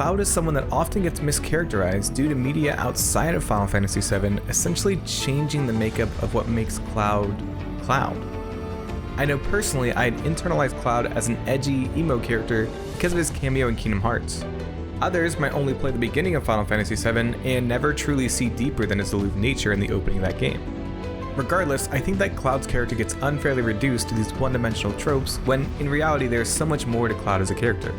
Cloud is someone that often gets mischaracterized due to media outside of Final Fantasy VII essentially changing the makeup of what makes Cloud, Cloud. I know personally I'd internalized Cloud as an edgy, emo character because of his cameo in Kingdom Hearts. Others might only play the beginning of Final Fantasy VII and never truly see deeper than his aloof nature in the opening of that game. Regardless, I think that Cloud's character gets unfairly reduced to these one-dimensional tropes when in reality there is so much more to Cloud as a character.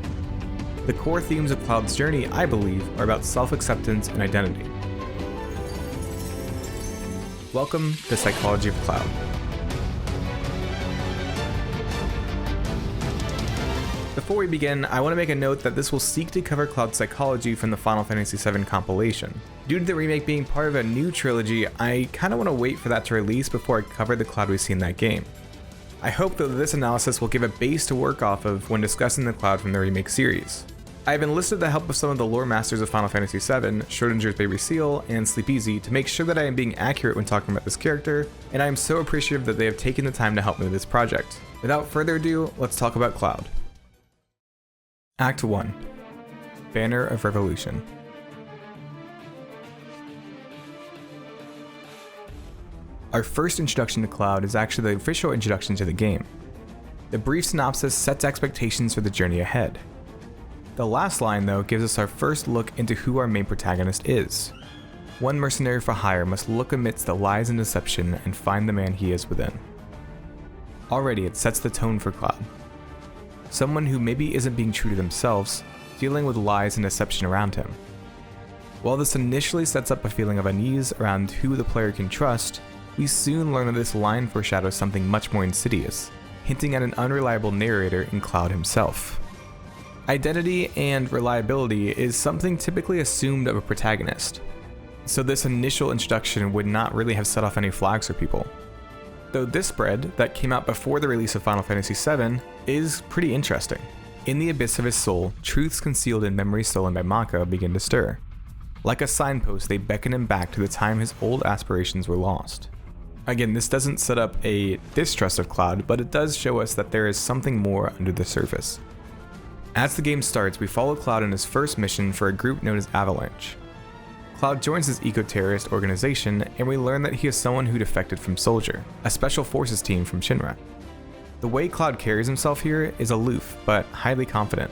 The core themes of Cloud's journey, I believe, are about self-acceptance and identity. Welcome to Psychology of Cloud. Before we begin, I want to make a note that this will seek to cover Cloud's psychology from the Final Fantasy VII compilation. Due to the remake being part of a new trilogy, I kinda want to wait for that to release before I cover the Cloud we see in that game. I hope that this analysis will give a base to work off of when discussing the Cloud from the remake series. I have enlisted the help of some of the lore masters of Final Fantasy VII, Schrodinger's Baby Seal, and Sleep Easy to make sure that I am being accurate when talking about this character, and I am so appreciative that they have taken the time to help me with this project. Without further ado, let's talk about Cloud. Act 1. Banner of Revolution. Our first introduction to Cloud is actually the official introduction to the game. The brief synopsis sets expectations for the journey ahead. The last line, though, gives us our first look into who our main protagonist is. One mercenary for hire must look amidst the lies and deception and find the man he is within. Already, it sets the tone for Cloud. Someone who maybe isn't being true to themselves, dealing with lies and deception around him. While this initially sets up a feeling of unease around who the player can trust, we soon learn that this line foreshadows something much more insidious, hinting at an unreliable narrator in Cloud himself. Identity and reliability is something typically assumed of a protagonist, so this initial introduction would not really have set off any flags for people. Though this spread, that came out before the release of Final Fantasy VII, is pretty interesting. In the abyss of his soul, truths concealed in memories stolen by Maka begin to stir. Like a signpost, they beckon him back to the time his old aspirations were lost. Again, this doesn't set up a distrust of Cloud, but it does show us that there is something more under the surface. As the game starts, we follow Cloud in his first mission for a group known as Avalanche. Cloud joins this eco-terrorist organization, and we learn that he is someone who defected from Soldier, a special forces team from Shinra. The way Cloud carries himself here is aloof, but highly confident.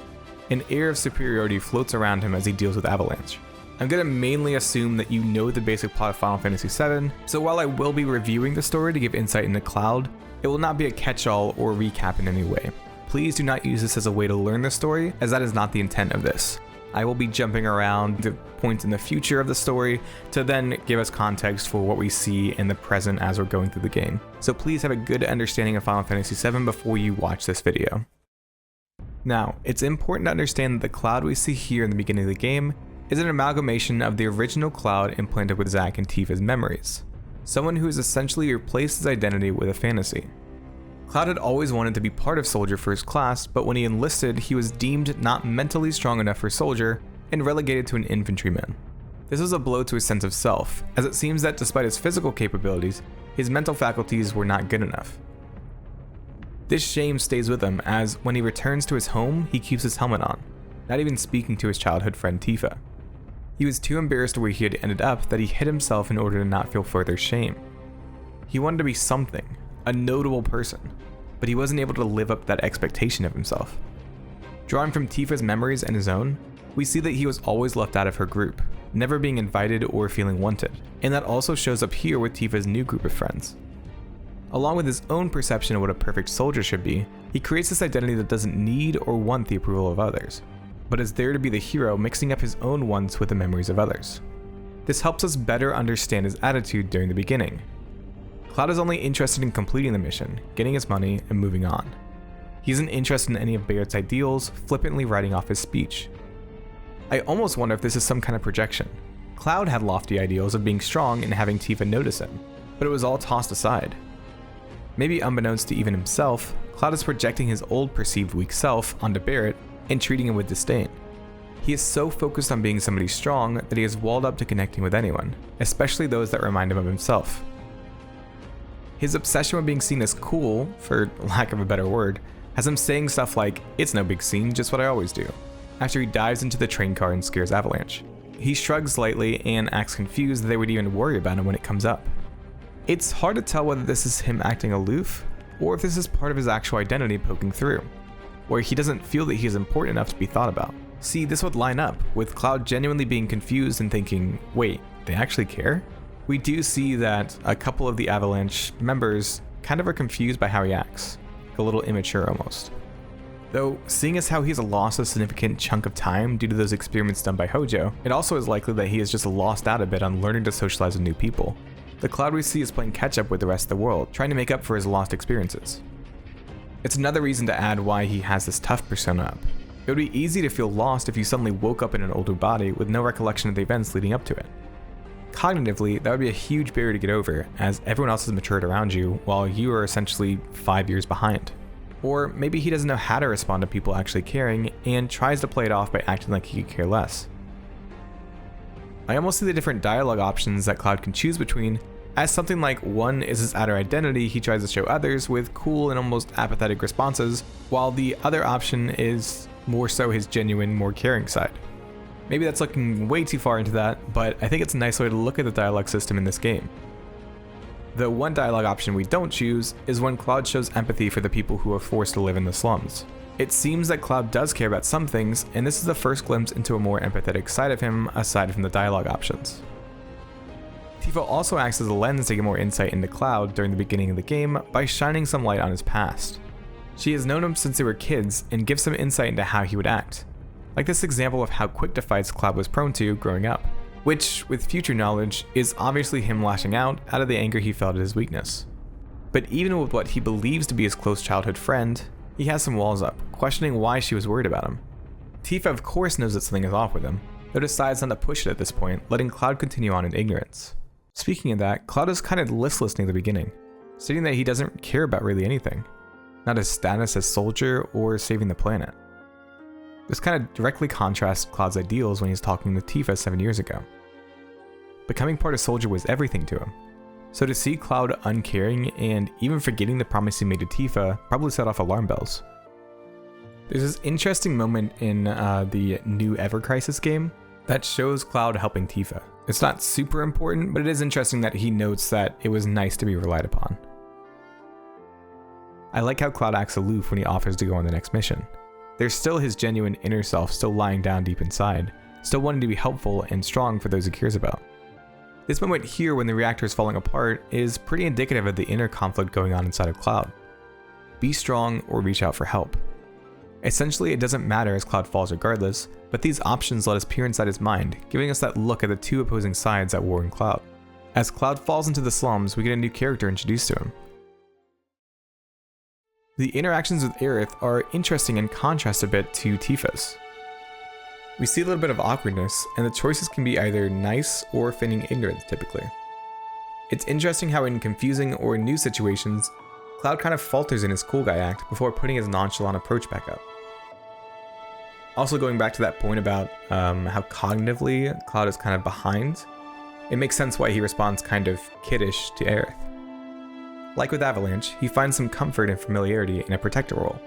An air of superiority floats around him as he deals with Avalanche. I'm gonna mainly assume that you know the basic plot of Final Fantasy VII, so while I will be reviewing the story to give insight into Cloud, it will not be a catch-all or recap in any way. Please do not use this as a way to learn the story, as that is not the intent of this. I will be jumping around to points in the future of the story to then give us context for what we see in the present as we're going through the game. So please have a good understanding of Final Fantasy VII before you watch this video. Now, it's important to understand that the Cloud we see here in the beginning of the game is an amalgamation of the original Cloud implanted with Zack and Tifa's memories. Someone who has essentially replaced his identity with a fantasy. Cloud had always wanted to be part of Soldier First Class, but when he enlisted, he was deemed not mentally strong enough for Soldier and relegated to an infantryman. This was a blow to his sense of self, as it seems that despite his physical capabilities, his mental faculties were not good enough. This shame stays with him, as when he returns to his home, he keeps his helmet on, not even speaking to his childhood friend Tifa. He was too embarrassed where he had ended up that he hid himself in order to not feel further shame. He wanted to be something, a notable person, but he wasn't able to live up to that expectation of himself. Drawing from Tifa's memories and his own, we see that he was always left out of her group, never being invited or feeling wanted, and that also shows up here with Tifa's new group of friends. Along with his own perception of what a perfect soldier should be, he creates this identity that doesn't need or want the approval of others, but is there to be the hero mixing up his own wants with the memories of others. This helps us better understand his attitude during the beginning. Cloud is only interested in completing the mission, getting his money, and moving on. He isn't interested in any of Barrett's ideals, flippantly writing off his speech. I almost wonder if this is some kind of projection. Cloud had lofty ideals of being strong and having Tifa notice him, but it was all tossed aside. Maybe unbeknownst to even himself, Cloud is projecting his old perceived weak self onto Barrett and treating him with disdain. He is so focused on being somebody strong that he is walled up to connecting with anyone, especially those that remind him of himself. His obsession with being seen as cool, for lack of a better word, has him saying stuff like, "It's no big scene, just what I always do." after he dives into the train car and scares Avalanche. He shrugs lightly and acts confused that they would even worry about him when it comes up. It's hard to tell whether this is him acting aloof, or if this is part of his actual identity poking through, where he doesn't feel that he is important enough to be thought about. See, this would line up with Cloud genuinely being confused and thinking, wait, they actually care? We do see that a couple of the Avalanche members kind of are confused by how he acts, a little immature almost. Though, seeing as how he's lost a significant chunk of time due to those experiments done by Hojo, it also is likely that he has just lost out a bit on learning to socialize with new people. The Cloud we see is playing catch up with the rest of the world, trying to make up for his lost experiences. It's another reason to add why he has this tough persona up. It would be easy to feel lost if you suddenly woke up in an older body with no recollection of the events leading up to it. Cognitively, that would be a huge barrier to get over, as everyone else has matured around you while you are essentially 5 years behind. Or maybe he doesn't know how to respond to people actually caring and tries to play it off by acting like he could care less. I almost see the different dialogue options that Cloud can choose between as something like one is his outer identity he tries to show others with cool and almost apathetic responses, while the other option is more so his genuine, more caring side. Maybe that's looking way too far into that, but I think it's a nice way to look at the dialogue system in this game. The one dialogue option we don't choose is when Cloud shows empathy for the people who are forced to live in the slums. It seems that Cloud does care about some things, and this is the first glimpse into a more empathetic side of him aside from the dialogue options. Tifa also acts as a lens to get more insight into Cloud during the beginning of the game by shining some light on his past. She has known him since they were kids and gives some insight into how he would act, like this example of how quick to fights Cloud was prone to growing up, which, with future knowledge, is obviously him lashing out of the anger he felt at his weakness. But even with what he believes to be his close childhood friend, he has some walls up, questioning why she was worried about him. Tifa of course knows that something is off with him, though decides not to push it at this point, letting Cloud continue on in ignorance. Speaking of that, Cloud is kind of listless near the beginning, stating that he doesn't care about really anything, not his status as soldier or saving the planet. This kind of directly contrasts Cloud's ideals when he's talking to Tifa 7 years ago. Becoming part of Soldier was everything to him, so to see Cloud uncaring and even forgetting the promise he made to Tifa probably set off alarm bells. There's this interesting moment in the new Ever Crisis game that shows Cloud helping Tifa. It's not super important, but it is interesting that he notes that it was nice to be relied upon. I like how Cloud acts aloof when he offers to go on the next mission. There's still his genuine inner self still lying down deep inside, still wanting to be helpful and strong for those he cares about. This moment here when the reactor is falling apart is pretty indicative of the inner conflict going on inside of Cloud. Be strong or reach out for help. Essentially, it doesn't matter as Cloud falls regardless, but these options let us peer inside his mind, giving us that look at the two opposing sides at war in Cloud. As Cloud falls into the slums, we get a new character introduced to him. The interactions with Aerith are interesting in contrast a bit to Tifa's. We see a little bit of awkwardness, and the choices can be either nice or feigning ignorance typically. It's interesting how in confusing or new situations, Cloud kind of falters in his cool guy act before putting his nonchalant approach back up. Also going back to that point about how cognitively Cloud is kind of behind, it makes sense why he responds kind of kiddish to Aerith. Like with Avalanche, he finds some comfort and familiarity in a protector role,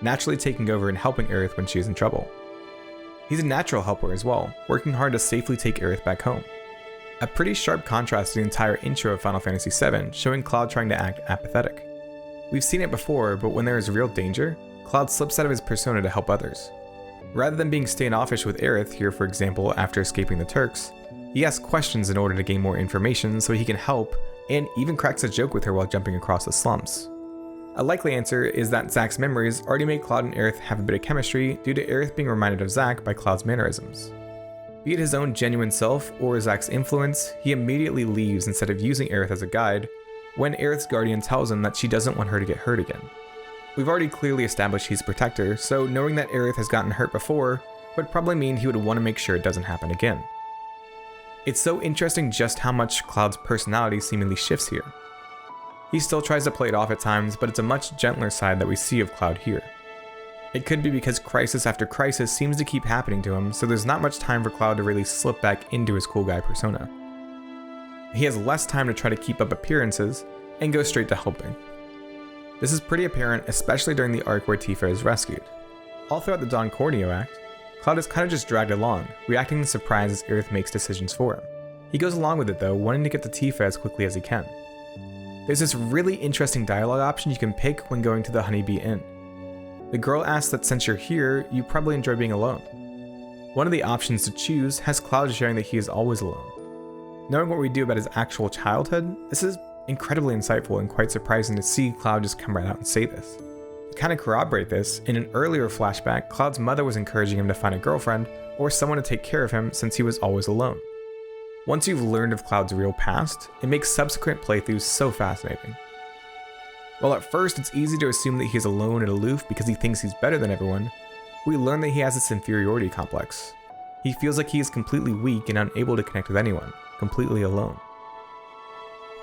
naturally taking over and helping Aerith when she is in trouble. He's a natural helper as well, working hard to safely take Aerith back home. A pretty sharp contrast to the entire intro of Final Fantasy VII, showing Cloud trying to act apathetic. We've seen it before, but when there is real danger, Cloud slips out of his persona to help others. Rather than being standoffish with Aerith here, for example, after escaping the Turks, he asks questions in order to gain more information so he can help, and even cracks a joke with her while jumping across the slums. A likely answer is that Zack's memories already made Cloud and Aerith have a bit of chemistry due to Aerith being reminded of Zack by Cloud's mannerisms. Be it his own genuine self or Zack's influence, he immediately leaves instead of using Aerith as a guide when Aerith's guardian tells him that she doesn't want her to get hurt again. We've already clearly established he's a protector, so knowing that Aerith has gotten hurt before would probably mean he would want to make sure it doesn't happen again. It's so interesting just how much Cloud's personality seemingly shifts here. He still tries to play it off at times, but it's a much gentler side that we see of Cloud here. It could be because crisis after crisis seems to keep happening to him, so there's not much time for Cloud to really slip back into his cool guy persona. He has less time to try to keep up appearances and go straight to helping. This is pretty apparent, especially during the arc where Tifa is rescued. All throughout the Don Corneo act, Cloud is kind of just dragged along, reacting in surprise as Aerith makes decisions for him. He goes along with it though, wanting to get to Tifa as quickly as he can. There's this really interesting dialogue option you can pick when going to the Honeybee Inn. The girl asks that since you're here, you probably enjoy being alone. One of the options to choose has Cloud sharing that he is always alone. Knowing what we do about his actual childhood, this is incredibly insightful and quite surprising to see Cloud just come right out and say this. To kind of corroborate this, in an earlier flashback, Cloud's mother was encouraging him to find a girlfriend or someone to take care of him since he was always alone. Once you've learned of Cloud's real past, it makes subsequent playthroughs so fascinating. While at first it's easy to assume that he's alone and aloof because he thinks he's better than everyone, we learn that he has this inferiority complex. He feels like he is completely weak and unable to connect with anyone, completely alone.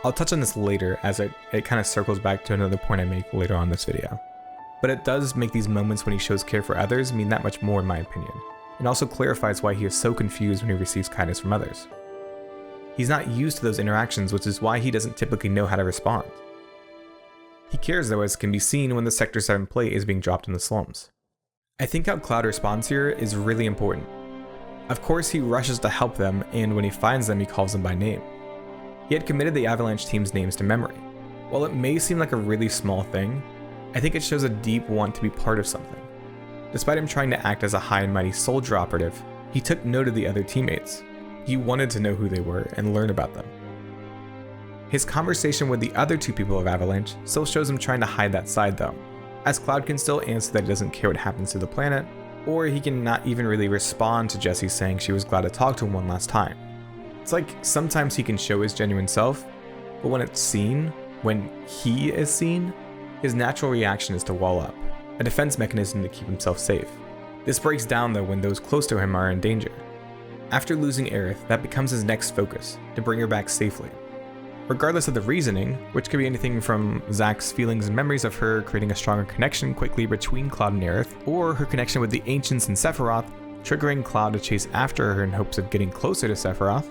I'll touch on this later as it kind of circles back to another point I make later on in this video. But it does make these moments when he shows care for others mean that much more in my opinion, and also clarifies why he is so confused when he receives kindness from others. He's not used to those interactions, which is why he doesn't typically know how to respond. He cares though, as can be seen when the Sector 7 plate is being dropped in the slums. I think how Cloud responds here is really important. Of course he rushes to help them, and when he finds them he calls them by name. He had committed the Avalanche team's names to memory. While it may seem like a really small thing, I think it shows a deep want to be part of something. Despite him trying to act as a high and mighty soldier operative, he took note of the other teammates. He wanted to know who they were and learn about them. His conversation with the other two people of Avalanche still shows him trying to hide that side though, as Cloud can still answer that he doesn't care what happens to the planet, or he can not even really respond to Jessie saying she was glad to talk to him one last time. It's like sometimes he can show his genuine self, but when it's seen, when he is seen, his natural reaction is to wall up, a defense mechanism to keep himself safe. This breaks down though when those close to him are in danger. After losing Aerith, that becomes his next focus, to bring her back safely. Regardless of the reasoning, which could be anything from Zack's feelings and memories of her creating a stronger connection quickly between Cloud and Aerith, or her connection with the Ancients and Sephiroth, triggering Cloud to chase after her in hopes of getting closer to Sephiroth,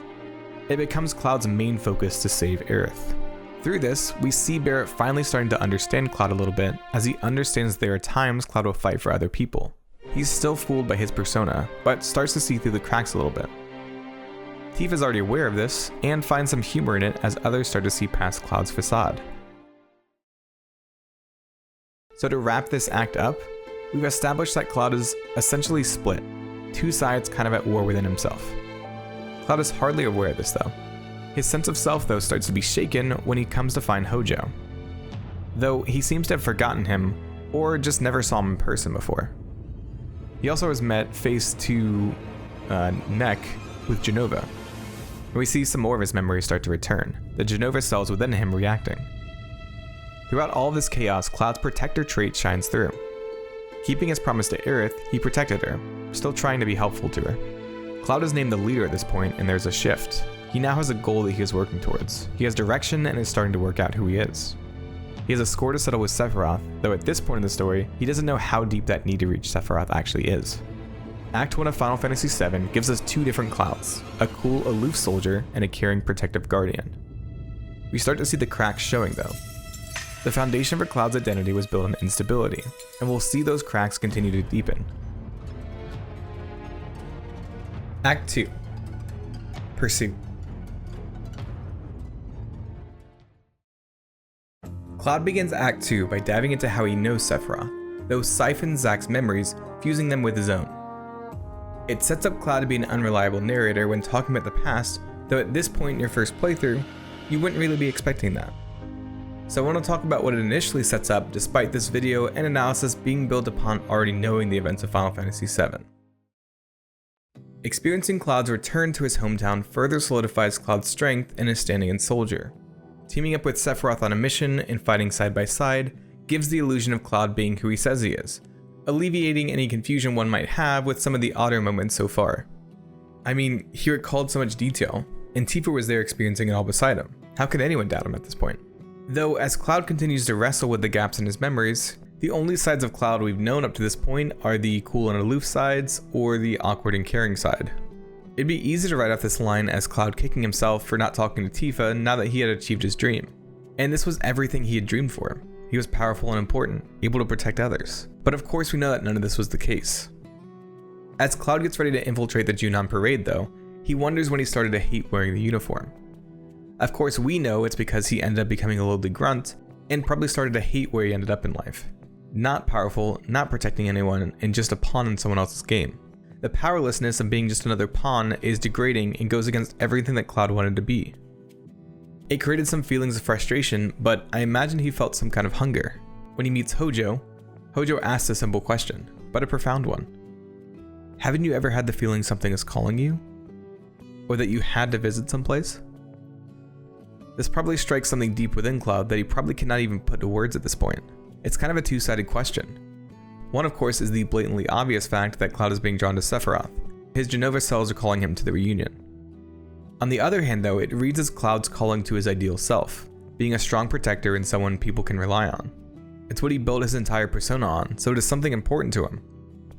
it becomes Cloud's main focus to save Aerith. Through this, we see Barrett finally starting to understand Cloud a little bit, as he understands there are times Cloud will fight for other people. He's still fooled by his persona, but starts to see through the cracks a little bit. Tifa's already aware of this, and finds some humor in it as others start to see past Cloud's facade. So to wrap this act up, we've established that Cloud is essentially split, two sides kind of at war within himself. Cloud is hardly aware of this though. His sense of self though starts to be shaken when he comes to find Hojo, though he seems to have forgotten him, or just never saw him in person before. He also has met face to neck with Jenova, and we see some more of his memories start to return, the Jenova cells within him reacting. Throughout all of this chaos, Cloud's protector trait shines through. Keeping his promise to Aerith, he protected her, still trying to be helpful to her. Cloud is named the leader at this point, and there's a shift. He now has a goal that he is working towards. He has direction and is starting to work out who he is. He has a score to settle with Sephiroth, though at this point in the story, he doesn't know how deep that need to reach Sephiroth actually is. Act 1 of Final Fantasy VII gives us two different Clouds, a cool aloof soldier and a caring protective guardian. We start to see the cracks showing though. The foundation for Cloud's identity was built on instability, and we'll see those cracks continue to deepen. Act 2. Pursuit. Cloud begins Act 2 by diving into how he knows Sephiroth, though siphons Zack's memories, fusing them with his own. It sets up Cloud to be an unreliable narrator when talking about the past, though at this point in your first playthrough, you wouldn't really be expecting that. So I want to talk about what it initially sets up despite this video and analysis being built upon already knowing the events of Final Fantasy VII. Experiencing Cloud's return to his hometown further solidifies Cloud's strength and his standing as soldier. Teaming up with Sephiroth on a mission and fighting side by side gives the illusion of Cloud being who he says he is, alleviating any confusion one might have with some of the odder moments so far. I mean, he recalled so much detail, and Tifa was there experiencing it all beside him. How could anyone doubt him at this point? Though as Cloud continues to wrestle with the gaps in his memories, the only sides of Cloud we've known up to this point are the cool and aloof sides or the awkward and caring side. It'd be easy to write off this line as Cloud kicking himself for not talking to Tifa now that he had achieved his dream. And this was everything he had dreamed for. He was powerful and important, able to protect others. But of course we know that none of this was the case. As Cloud gets ready to infiltrate the Junon parade though, he wonders when he started to hate wearing the uniform. Of course we know it's because he ended up becoming a lowly grunt, and probably started to hate where he ended up in life. Not powerful, not protecting anyone, and just a pawn in someone else's game. The powerlessness of being just another pawn is degrading and goes against everything that Cloud wanted to be. It created some feelings of frustration, but I imagine he felt some kind of hunger. When he meets Hojo, Hojo asks a simple question, but a profound one. Haven't you ever had the feeling something is calling you? Or that you had to visit someplace? This probably strikes something deep within Cloud that he probably cannot even put to words at this point. It's kind of a two-sided question. One, of course, is the blatantly obvious fact that Cloud is being drawn to Sephiroth. His Jenova cells are calling him to the reunion. On the other hand, though, it reads as Cloud's calling to his ideal self, being a strong protector and someone people can rely on. It's what he built his entire persona on, so it is something important to him.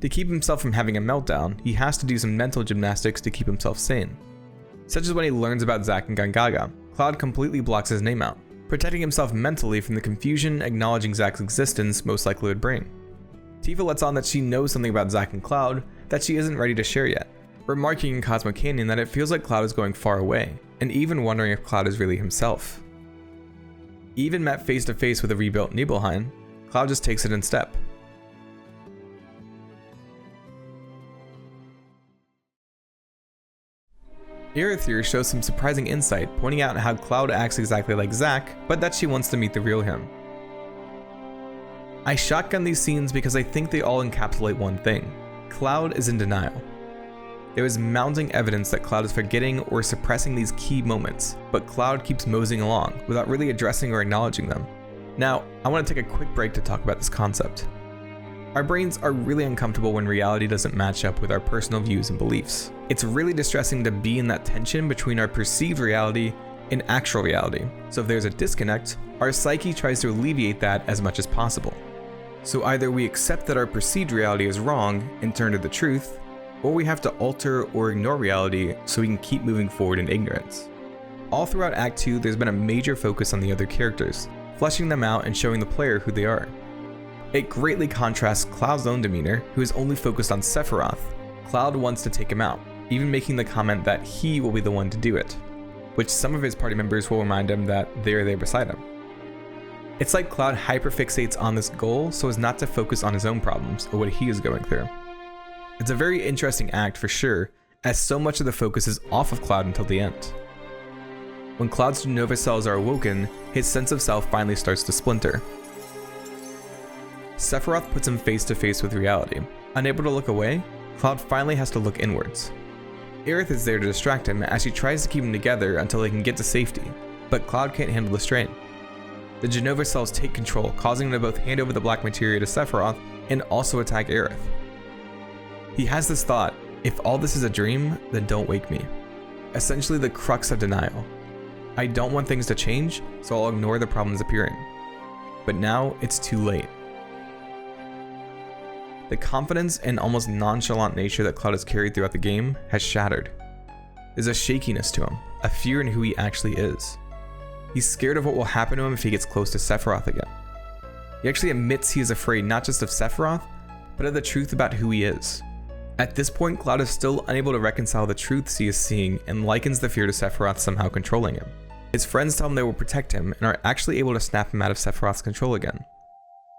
To keep himself from having a meltdown, he has to do some mental gymnastics to keep himself sane. Such as when he learns about Zack and Gongaga, Cloud completely blocks his name out, protecting himself mentally from the confusion acknowledging Zack's existence most likely would bring. Tifa lets on that she knows something about Zack and Cloud that she isn't ready to share yet, remarking in Cosmo Canyon that it feels like Cloud is going far away, and even wondering if Cloud is really himself. Even met face to face with a rebuilt Nibelheim, Cloud just takes it in step. Aerith here shows some surprising insight, pointing out how Cloud acts exactly like Zack, but that she wants to meet the real him. I shotgun these scenes because I think they all encapsulate one thing. Cloud is in denial. There is mounting evidence that Cloud is forgetting or suppressing these key moments, but Cloud keeps moseying along without really addressing or acknowledging them. Now, I want to take a quick break to talk about this concept. Our brains are really uncomfortable when reality doesn't match up with our personal views and beliefs. It's really distressing to be in that tension between our perceived reality and actual reality. So if there's a disconnect, our psyche tries to alleviate that as much as possible. So either we accept that our perceived reality is wrong and turn to the truth, or we have to alter or ignore reality so we can keep moving forward in ignorance. All throughout Act 2, there's been a major focus on the other characters, fleshing them out and showing the player who they are. It greatly contrasts Cloud's own demeanor, who is only focused on Sephiroth. Cloud wants to take him out, even making the comment that he will be the one to do it, which some of his party members will remind him that they're there beside him. It's like Cloud hyperfixates on this goal so as not to focus on his own problems or what he is going through. It's a very interesting act for sure, as so much of the focus is off of Cloud until the end. When Cloud's Jenova cells are awoken, his sense of self finally starts to splinter. Sephiroth puts him face to face with reality. Unable to look away, Cloud finally has to look inwards. Aerith is there to distract him as she tries to keep him together until they can get to safety, but Cloud can't handle the strain. The Jenova cells take control, causing him to both hand over the black materia to Sephiroth and also attack Aerith. He has this thought, if all this is a dream, then don't wake me. Essentially the crux of denial. I don't want things to change, so I'll ignore the problems appearing. But now it's too late. The confidence and almost nonchalant nature that Cloud has carried throughout the game has shattered. There's a shakiness to him, a fear in who he actually is. He's scared of what will happen to him if he gets close to Sephiroth again. He actually admits he is afraid not just of Sephiroth, but of the truth about who he is. At this point, Cloud is still unable to reconcile the truths he is seeing and likens the fear to Sephiroth somehow controlling him. His friends tell him they will protect him and are actually able to snap him out of Sephiroth's control again.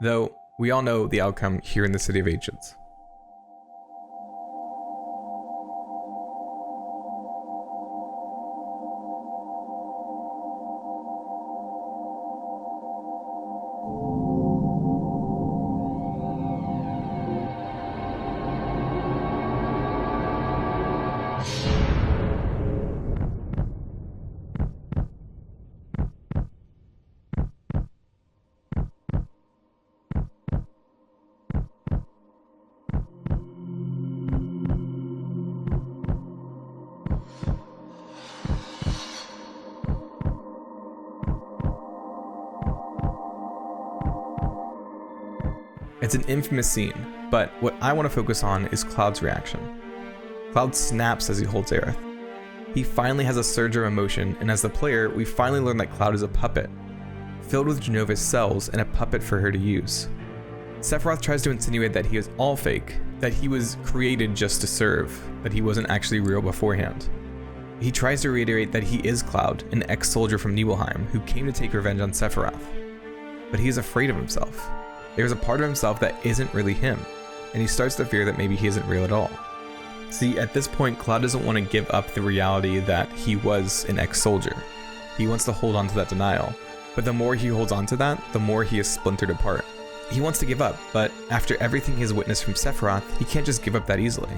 Though, we all know the outcome here in the City of Ancients. It's an infamous scene, but what I want to focus on is Cloud's reaction. Cloud snaps as he holds Aerith. He finally has a surge of emotion, and as the player, we finally learn that Cloud is a puppet, filled with Jenova's cells and a puppet for her to use. Sephiroth tries to insinuate that he is all fake, that he was created just to serve, that he wasn't actually real beforehand. He tries to reiterate that he is Cloud, an ex-soldier from Nibelheim who came to take revenge on Sephiroth. But he is afraid of himself. There's a part of himself that isn't really him, and he starts to fear that maybe he isn't real at all. See, at this point, Cloud doesn't want to give up the reality that he was an ex-soldier. He wants to hold on to that denial, but the more he holds on to that, the more he is splintered apart. He wants to give up, but after everything he has witnessed from Sephiroth, he can't just give up that easily.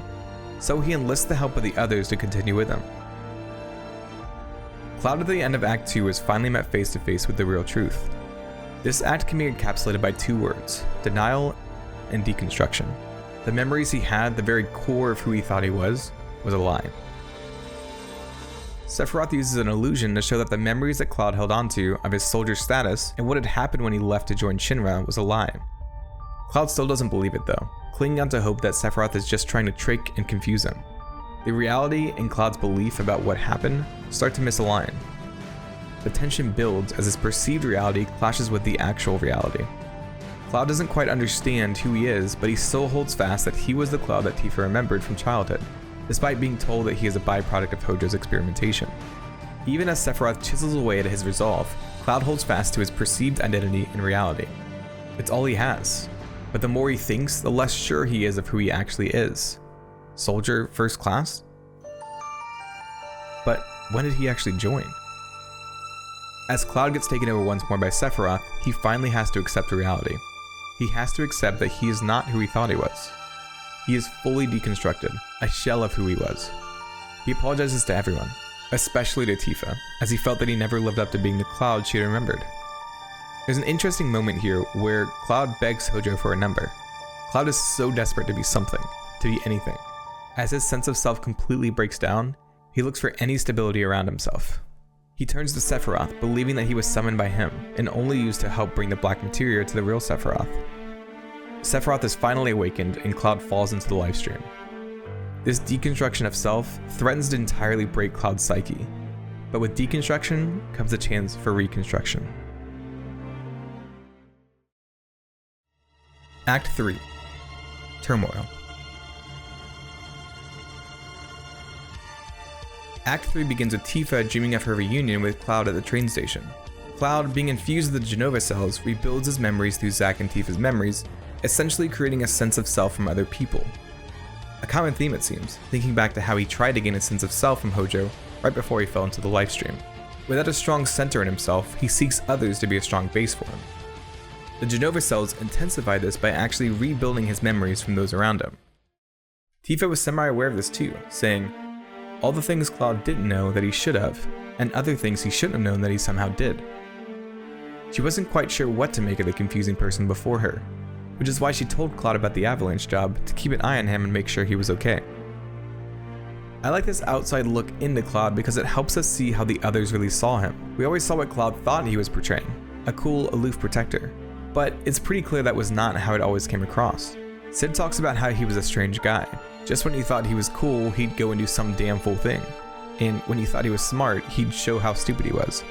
So he enlists the help of the others to continue with him. Cloud at the end of Act 2 is finally met face to face with the real truth. This act can be encapsulated by two words: denial and deconstruction. The memories he had, the very core of who he thought he was a lie. Sephiroth uses an illusion to show that the memories that Cloud held onto of his soldier status and what had happened when he left to join Shinra was a lie. Cloud still doesn't believe it though, clinging on to hope that Sephiroth is just trying to trick and confuse him. The reality and Cloud's belief about what happened start to misalign. The tension builds as his perceived reality clashes with the actual reality. Cloud doesn't quite understand who he is, but he still holds fast that he was the Cloud that Tifa remembered from childhood, despite being told that he is a byproduct of Hojo's experimentation. Even as Sephiroth chisels away at his resolve, Cloud holds fast to his perceived identity and reality. It's all he has, but the more he thinks, the less sure he is of who he actually is. Soldier first class? But when did he actually join? As Cloud gets taken over once more by Sephiroth, he finally has to accept reality. He has to accept that he is not who he thought he was. He is fully deconstructed, a shell of who he was. He apologizes to everyone, especially to Tifa, as he felt that he never lived up to being the Cloud she had remembered. There's an interesting moment here where Cloud begs Hojo for a number. Cloud is so desperate to be something, to be anything. As his sense of self completely breaks down, he looks for any stability around himself. He turns to Sephiroth, believing that he was summoned by him, and only used to help bring the black materia to the real Sephiroth. Sephiroth is finally awakened, and Cloud falls into the lifestream. This deconstruction of self threatens to entirely break Cloud's psyche, but with deconstruction comes a chance for reconstruction. Act 3. Turmoil. Act 3 begins with Tifa dreaming of her reunion with Cloud at the train station. Cloud, being infused with the Genova cells, rebuilds his memories through Zack and Tifa's memories, essentially creating a sense of self from other people. A common theme it seems, thinking back to how he tried to gain a sense of self from Hojo right before he fell into the lifestream. Without a strong center in himself, he seeks others to be a strong base for him. The Genova cells intensify this by actually rebuilding his memories from those around him. Tifa was semi-aware of this too, saying, all the things Cloud didn't know that he should have, and other things he shouldn't have known that he somehow did. She wasn't quite sure what to make of the confusing person before her, which is why she told Cloud about the Avalanche job to keep an eye on him and make sure he was okay. I like this outside look into Cloud because it helps us see how the others really saw him. We always saw what Cloud thought he was portraying, a cool, aloof protector, but it's pretty clear that was not how it always came across. Sid talks about how he was a strange guy. Just when you thought he was cool, he'd go and do some damn fool thing. And when you thought he was smart, he'd show how stupid he was.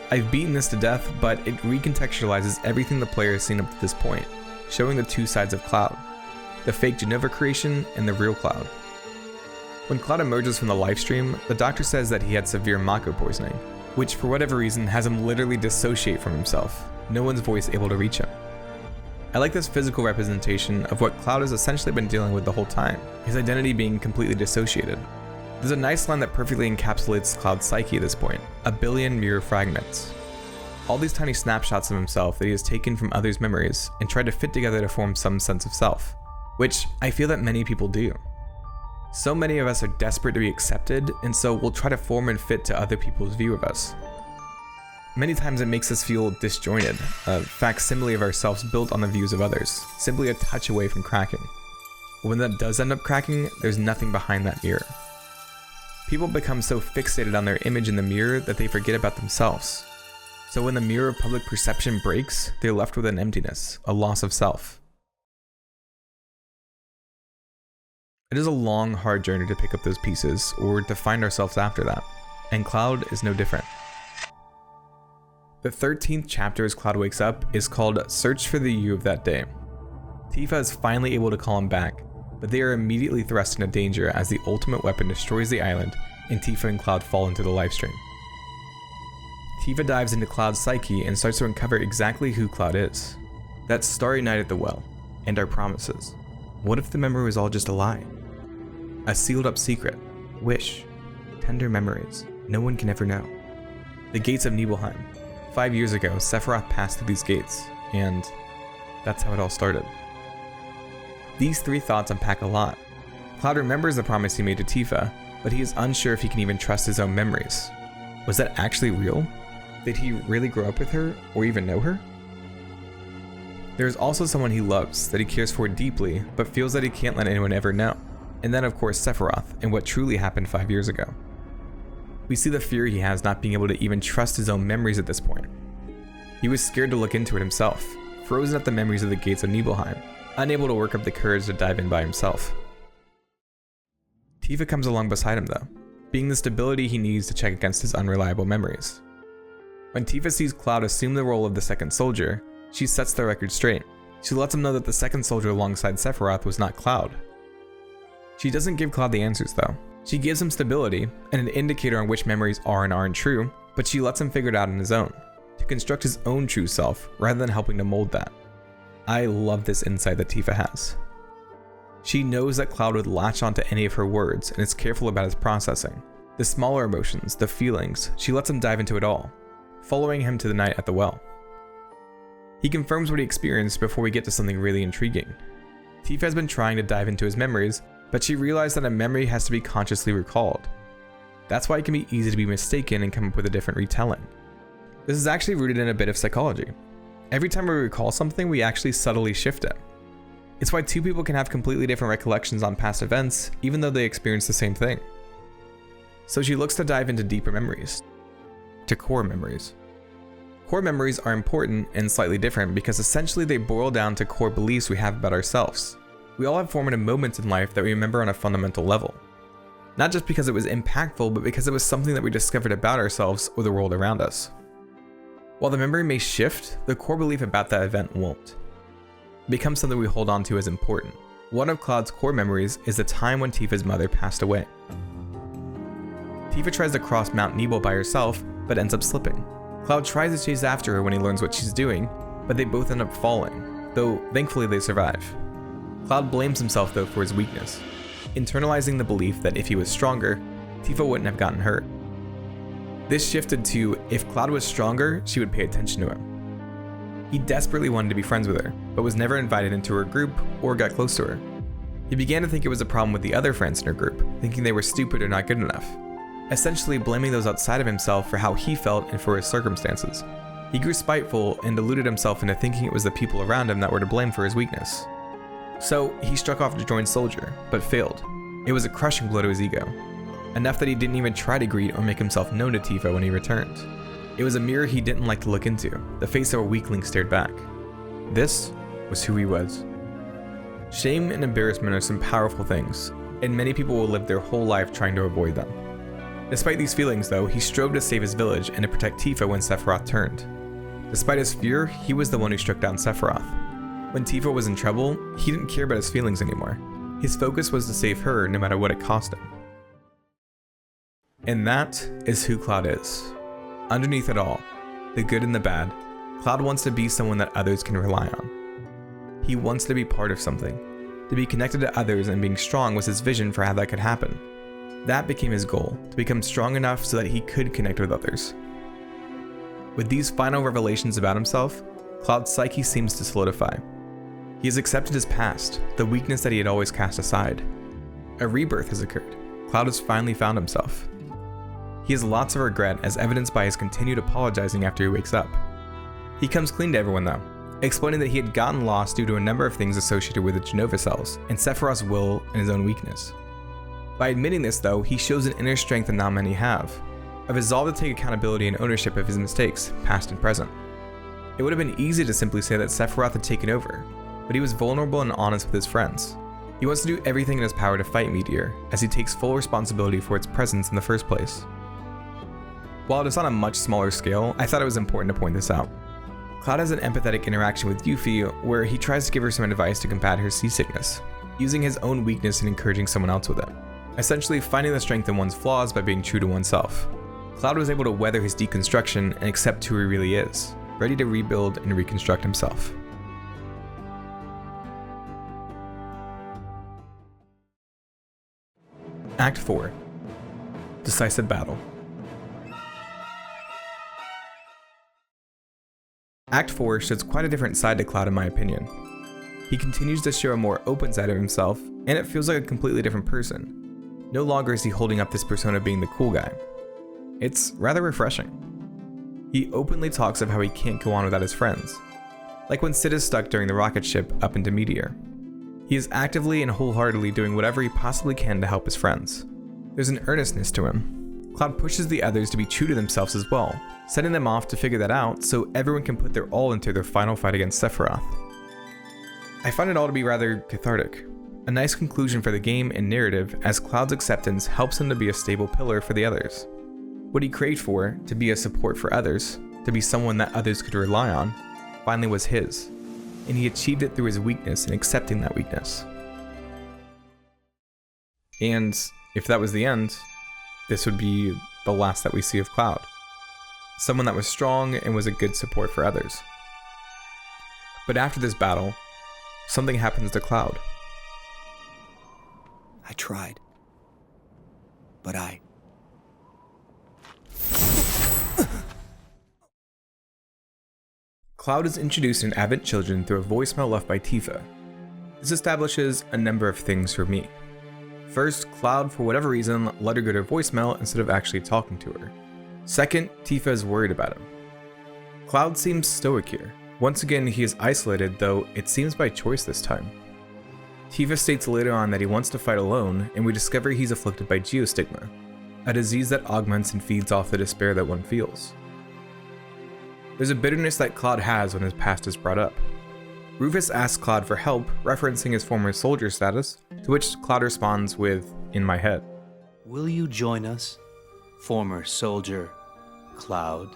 I've beaten this to death, but it recontextualizes everything the player has seen up to this point, showing the two sides of Cloud, the fake Genova creation and the real Cloud. When Cloud emerges from the lifestream, the doctor says that he had severe Mako poisoning, which for whatever reason has him literally dissociate from himself, no one's voice able to reach him. I like this physical representation of what Cloud has essentially been dealing with the whole time, his identity being completely dissociated. There's a nice line that perfectly encapsulates Cloud's psyche at this point, 1 billion mirror fragments. All these tiny snapshots of himself that he has taken from others' memories and tried to fit together to form some sense of self, which I feel that many people do. So many of us are desperate to be accepted, and so we'll try to form and fit to other people's view of us. Many times it makes us feel disjointed, a facsimile of ourselves built on the views of others, simply a touch away from cracking. When that does end up cracking, there's nothing behind that mirror. People become so fixated on their image in the mirror that they forget about themselves. So when the mirror of public perception breaks, they're left with an emptiness, a loss of self. It is a long, hard journey to pick up those pieces, or to find ourselves after that, and Cloud is no different. The 13th chapter as Cloud wakes up is called Search for the You of That Day. Tifa is finally able to call him back, but they are immediately thrust into danger as the ultimate weapon destroys the island and Tifa and Cloud fall into the livestream. Tifa dives into Cloud's psyche and starts to uncover exactly who Cloud is. That starry night at the well, and our promises. What if the memory was all just a lie? A sealed up secret, wish, tender memories, no one can ever know. The gates of Nibelheim. 5 years ago, Sephiroth passed through these gates, and that's how it all started. These 3 thoughts unpack a lot. Cloud remembers the promise he made to Tifa, but he is unsure if he can even trust his own memories. Was that actually real? Did he really grow up with her, or even know her? There is also someone he loves, that he cares for deeply, but feels that he can't let anyone ever know. And then of course Sephiroth, and what truly happened 5 years ago. We see the fear he has not being able to even trust his own memories at this point. He was scared to look into it himself, frozen at the memories of the gates of Nibelheim, unable to work up the courage to dive in by himself. Tifa comes along beside him though, being the stability he needs to check against his unreliable memories. When Tifa sees Cloud assume the role of the second soldier, she sets the record straight. She lets him know that the second soldier alongside Sephiroth was not Cloud. She doesn't give Cloud the answers though. She gives him stability and an indicator on which memories are and aren't true, but she lets him figure it out on his own, to construct his own true self rather than helping to mold that. I love this insight that Tifa has. She knows that Cloud would latch onto any of her words and is careful about his processing. The smaller emotions, the feelings, she lets him dive into it all, following him to the night at the well. He confirms what he experienced before we get to something really intriguing. Tifa has been trying to dive into his memories, but she realized that a memory has to be consciously recalled. That's why it can be easy to be mistaken and come up with a different retelling. This is actually rooted in a bit of psychology. Every time we recall something, we actually subtly shift it. It's why 2 people can have completely different recollections on past events, even though they experience the same thing. So she looks to dive into deeper memories, to core memories. Core memories are important and slightly different because essentially they boil down to core beliefs we have about ourselves. We all have formative moments in life that we remember on a fundamental level. Not just because it was impactful, but because it was something that we discovered about ourselves or the world around us. While the memory may shift, the core belief about that event won't. It becomes something we hold on to as important. One of Cloud's core memories is the time when Tifa's mother passed away. Tifa tries to cross Mount Nibel by herself, but ends up slipping. Cloud tries to chase after her when he learns what she's doing, but they both end up falling, though thankfully they survive. Cloud blames himself though for his weakness, internalizing the belief that if he was stronger, Tifa wouldn't have gotten hurt. This shifted to, if Cloud was stronger, she would pay attention to him. He desperately wanted to be friends with her, but was never invited into her group or got close to her. He began to think it was a problem with the other friends in her group, thinking they were stupid or not good enough, essentially blaming those outside of himself for how he felt and for his circumstances. He grew spiteful and deluded himself into thinking it was the people around him that were to blame for his weakness. So he struck off to join Soldier, but failed. It was a crushing blow to his ego, enough that he didn't even try to greet or make himself known to Tifa when he returned. It was a mirror he didn't like to look into, the face of a weakling stared back. This was who he was. Shame and embarrassment are some powerful things, and many people will live their whole life trying to avoid them. Despite these feelings though, he strove to save his village and to protect Tifa when Sephiroth turned. Despite his fear, he was the one who struck down Sephiroth. When Tifa was in trouble, he didn't care about his feelings anymore. His focus was to save her no matter what it cost him. And that is who Cloud is. Underneath it all, the good and the bad, Cloud wants to be someone that others can rely on. He wants to be part of something. To be connected to others and being strong was his vision for how that could happen. That became his goal, to become strong enough so that he could connect with others. With these final revelations about himself, Cloud's psyche seems to solidify. He has accepted his past, the weakness that he had always cast aside. A rebirth has occurred. Cloud has finally found himself. He has lots of regret as evidenced by his continued apologizing after he wakes up. He comes clean to everyone though, explaining that he had gotten lost due to a number of things associated with the Genova cells and Sephiroth's will and his own weakness. By admitting this though, he shows an inner strength that not many have, a resolve to take accountability and ownership of his mistakes, past and present. It would have been easy to simply say that Sephiroth had taken over, but he was vulnerable and honest with his friends. He wants to do everything in his power to fight Meteor, as he takes full responsibility for its presence in the first place. While it is on a much smaller scale, I thought it was important to point this out. Cloud has an empathetic interaction with Yuffie where he tries to give her some advice to combat her seasickness. using his own weakness and encouraging someone else with it. Essentially finding the strength in one's flaws by being true to oneself. Cloud was able to weather his deconstruction and accept who he really is, ready to rebuild and reconstruct himself. Act 4. Decisive Battle. Act 4 shows quite a different side to Cloud in my opinion. He continues to show a more open side of himself, and it feels like a completely different person. No longer is he holding up this persona of being the cool guy. It's rather refreshing. He openly talks of how he can't go on without his friends, like when Sid is stuck during the rocket ship up into Meteor. He is actively and wholeheartedly doing whatever he possibly can to help his friends. There's an earnestness to him. Cloud pushes the others to be true to themselves as well, setting them off to figure that out so everyone can put their all into their final fight against Sephiroth. I find it all to be rather cathartic. A nice conclusion for the game and narrative, as Cloud's acceptance helps him to be a stable pillar for the others. What he craved for, to be a support for others, to be someone that others could rely on, finally was his, and he achieved it through his weakness and accepting that weakness. And if that was the end, this would be the last that we see of Cloud. Someone that was strong and was a good support for others. But after this battle, something happens to Cloud. I tried, but Cloud is introduced in Advent Children through a voicemail left by Tifa. This establishes a number of things for me. First, Cloud, for whatever reason, let her go to voicemail instead of actually talking to her. Second, Tifa is worried about him. Cloud seems stoic here. Once again, he is isolated, though it seems by choice this time. Tifa states later on that he wants to fight alone, and we discover he's afflicted by geostigma, a disease that augments and feeds off the despair that one feels. There's a bitterness that Cloud has when his past is brought up. Rufus asks Cloud for help, referencing his former soldier status, to which Cloud responds with, "In my head." Will you join us, former soldier Cloud?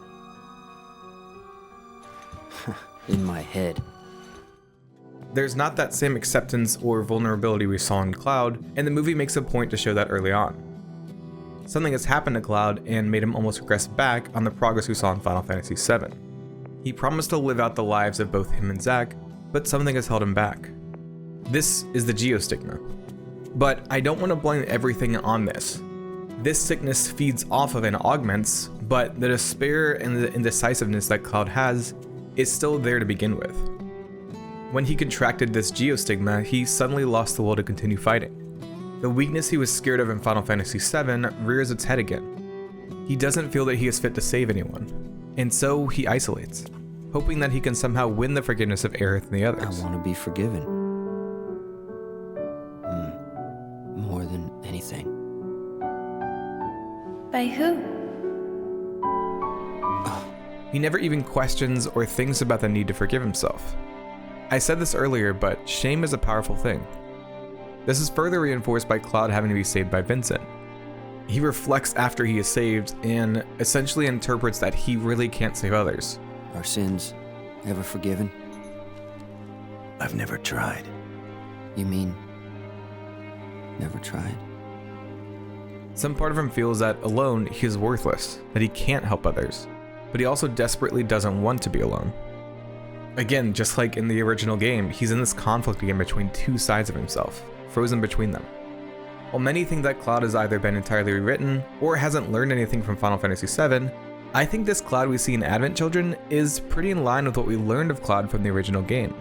In my head. There's not that same acceptance or vulnerability we saw in Cloud, and the movie makes a point to show that early on. Something has happened to Cloud and made him almost regress back on the progress we saw in Final Fantasy VII. He promised to live out the lives of both him and Zack, but something has held him back. This is the geostigma. But I don't want to blame everything on this. This sickness feeds off of and augments, but the despair and the indecisiveness that Cloud has is still there to begin with. When he contracted this geostigma, he suddenly lost the will to continue fighting. The weakness he was scared of in Final Fantasy VII rears its head again. He doesn't feel that he is fit to save anyone, and so he isolates, hoping that he can somehow win the forgiveness of Aerith and the others. I want to be forgiven. More than anything. By who? He never even questions or thinks about the need to forgive himself. I said this earlier, but shame is a powerful thing. This is further reinforced by Cloud having to be saved by Vincent. He reflects after he is saved and essentially interprets that he really can't save others. Are sins ever forgiven? I've never tried. You mean never tried? Some part of him feels that alone he is worthless, that he can't help others, but he also desperately doesn't want to be alone. Again, just like in the original game, he's in this conflict again between two sides of himself, frozen between them. While many think that Cloud has either been entirely rewritten or hasn't learned anything from Final Fantasy VII, I think this Cloud we see in Advent Children is pretty in line with what we learned of Cloud from the original game.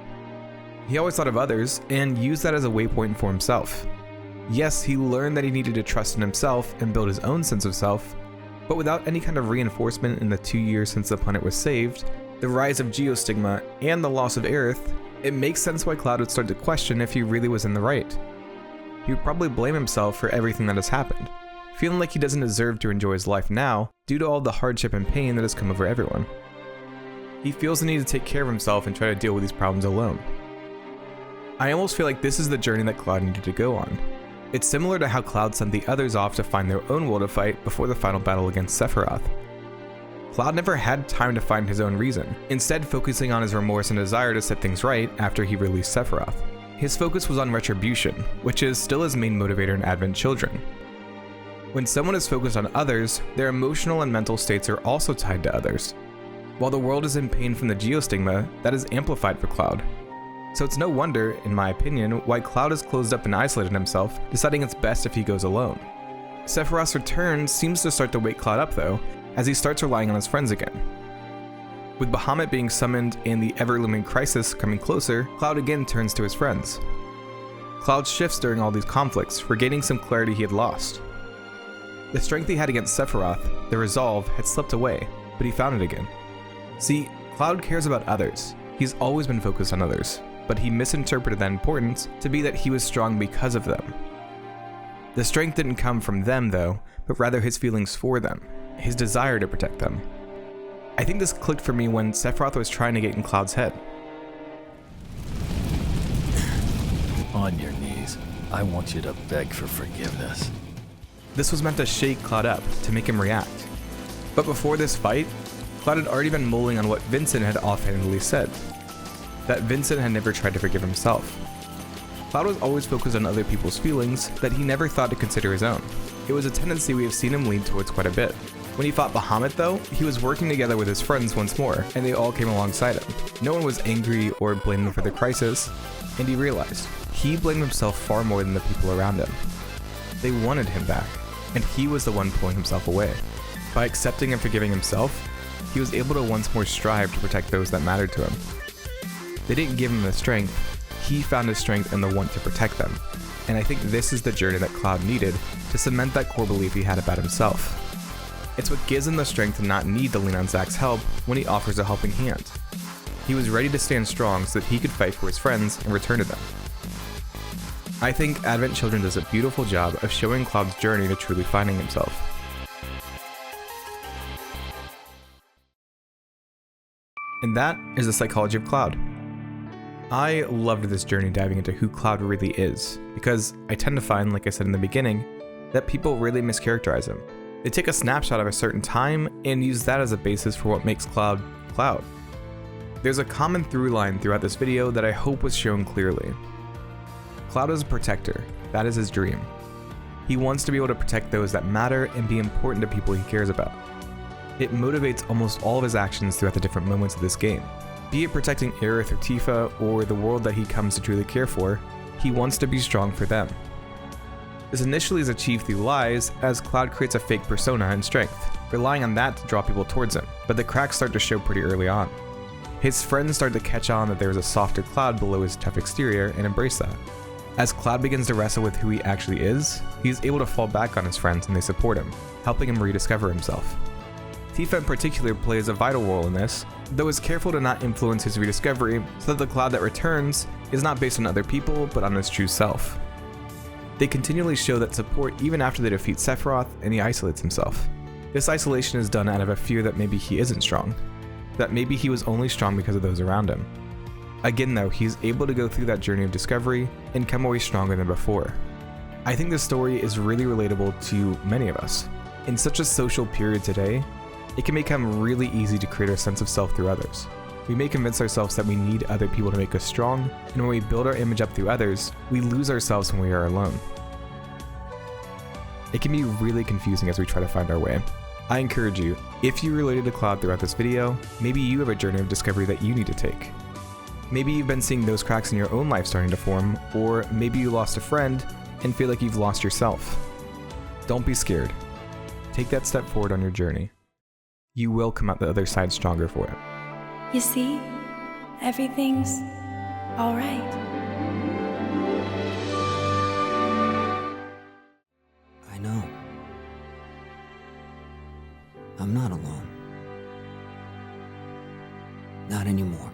He always thought of others and used that as a waypoint for himself. Yes, he learned that he needed to trust in himself and build his own sense of self, but without any kind of reinforcement in the 2 years since the planet was saved, the rise of geostigma, and the loss of Aerith, it makes sense why Cloud would start to question if he really was in the right. He would probably blame himself for everything that has happened, feeling like he doesn't deserve to enjoy his life now due to all the hardship and pain that has come over everyone. He feels the need to take care of himself and try to deal with these problems alone. I almost feel like this is the journey that Cloud needed to go on. It's similar to how Cloud sent the others off to find their own will to fight before the final battle against Sephiroth. Cloud never had time to find his own reason, instead focusing on his remorse and desire to set things right after he released Sephiroth. his focus was on retribution, which is still his main motivator in Advent Children. When someone is focused on others, their emotional and mental states are also tied to others. While the world is in pain from the geostigma, that is amplified for Cloud. So it's no wonder, in my opinion, why Cloud is closed up and isolated himself, deciding it's best if he goes alone. Sephiroth's return seems to start to wake Cloud up though, as he starts relying on his friends again. With Bahamut being summoned and the ever-looming crisis coming closer, Cloud again turns to his friends. Cloud shifts during all these conflicts, regaining some clarity he had lost. The strength he had against Sephiroth, the resolve, had slipped away, but he found it again. See, Cloud cares about others. He's always been focused on others, but he misinterpreted that importance to be that he was strong because of them. The strength didn't come from them though, but rather his feelings for them, his desire to protect them. I think this clicked for me when Sephiroth was trying to get in Cloud's head. On your knees. I want you to beg for forgiveness. This was meant to shake Cloud up, to make him react. But before this fight, Cloud had already been mulling on what Vincent had offhandedly said, that Vincent had never tried to forgive himself. Cloud was always focused on other people's feelings that he never thought to consider his own. It was a tendency we have seen him lean towards quite a bit. When he fought Bahamut though, he was working together with his friends once more, and they all came alongside him. No one was angry or blamed him for the crisis, and he realized he blamed himself far more than the people around him. They wanted him back, and he was the one pulling himself away. By accepting and forgiving himself, he was able to once more strive to protect those that mattered to him. They didn't give him the strength, he found his strength in the want to protect them. And I think this is the journey that Cloud needed to cement that core belief he had about himself. It's what gives him the strength to not need to lean on Zack's help when he offers a helping hand. He was ready to stand strong so that he could fight for his friends and return to them. I think Advent Children does a beautiful job of showing Cloud's journey to truly finding himself. And that is the psychology of Cloud. I loved this journey diving into who Cloud really is, because I tend to find, like I said in the beginning, that people really mischaracterize him. They take a snapshot of a certain time and use that as a basis for what makes Cloud, Cloud. There's a common through line throughout this video that I hope was shown clearly. Cloud is a protector, that is his dream. He wants to be able to protect those that matter and be important to people he cares about. It motivates almost all of his actions throughout the different moments of this game. Be it protecting Aerith or Tifa or the world that he comes to truly care for, he wants to be strong for them. This initially is achieved through lies, as Cloud creates a fake persona and strength, relying on that to draw people towards him, but the cracks start to show pretty early on. His friends start to catch on that there is a softer Cloud below his tough exterior and embrace that. As Cloud begins to wrestle with who he actually is, he is able to fall back on his friends and they support him, helping him rediscover himself. Tifa in particular plays a vital role in this, though is careful to not influence his rediscovery so that the Cloud that returns is not based on other people but on his true self. They continually show that support even after they defeat Sephiroth and he isolates himself. This isolation is done out of a fear that maybe he isn't strong, that maybe he was only strong because of those around him. Again though, he's able to go through that journey of discovery and come away stronger than before. I think this story is really relatable to many of us. In such a social period today, it can become really easy to create a sense of self through others. We may convince ourselves that we need other people to make us strong, and when we build our image up through others, we lose ourselves when we are alone. It can be really confusing as we try to find our way. I encourage you, if you related to Cloud throughout this video, maybe you have a journey of discovery that you need to take. Maybe you've been seeing those cracks in your own life starting to form, or maybe you lost a friend and feel like you've lost yourself. Don't be scared. Take that step forward on your journey. You will come out the other side stronger for it. You see, everything's all right. I know. I'm not alone. Not anymore.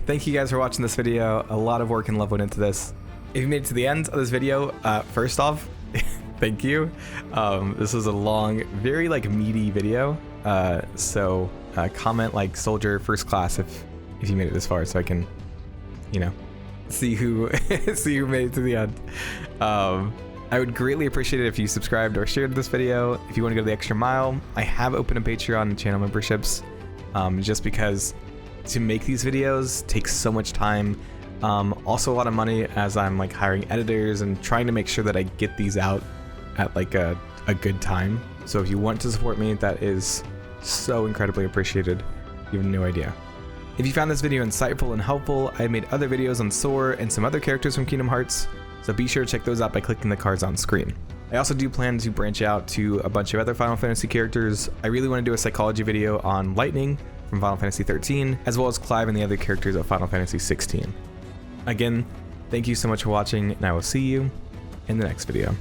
Thank you guys for watching this video. A lot of work and love went into this. If you made it to the end of this video, first off, thank you. This was a long, very meaty video. So comment like Soldier First Class if you made it this far, so I can, see who see who made it to the end. I would greatly appreciate it if you subscribed or shared this video. If you want to go the extra mile, I have opened a Patreon and channel memberships. just because to make these videos takes so much time. Also a lot of money, as I'm like hiring editors and trying to make sure that I get these out at like a good time. So if you want to support me, that is so incredibly appreciated. You have no idea. If you found this video insightful and helpful, I made other videos on Sora and some other characters from Kingdom Hearts, so be sure to check those out by clicking the cards on screen. I also do plan to branch out to a bunch of other Final Fantasy characters. I really want to do a psychology video on Lightning from Final Fantasy 13, as well as Clive and the other characters of Final Fantasy 16. Again, thank you so much for watching, and I will see you in the next video.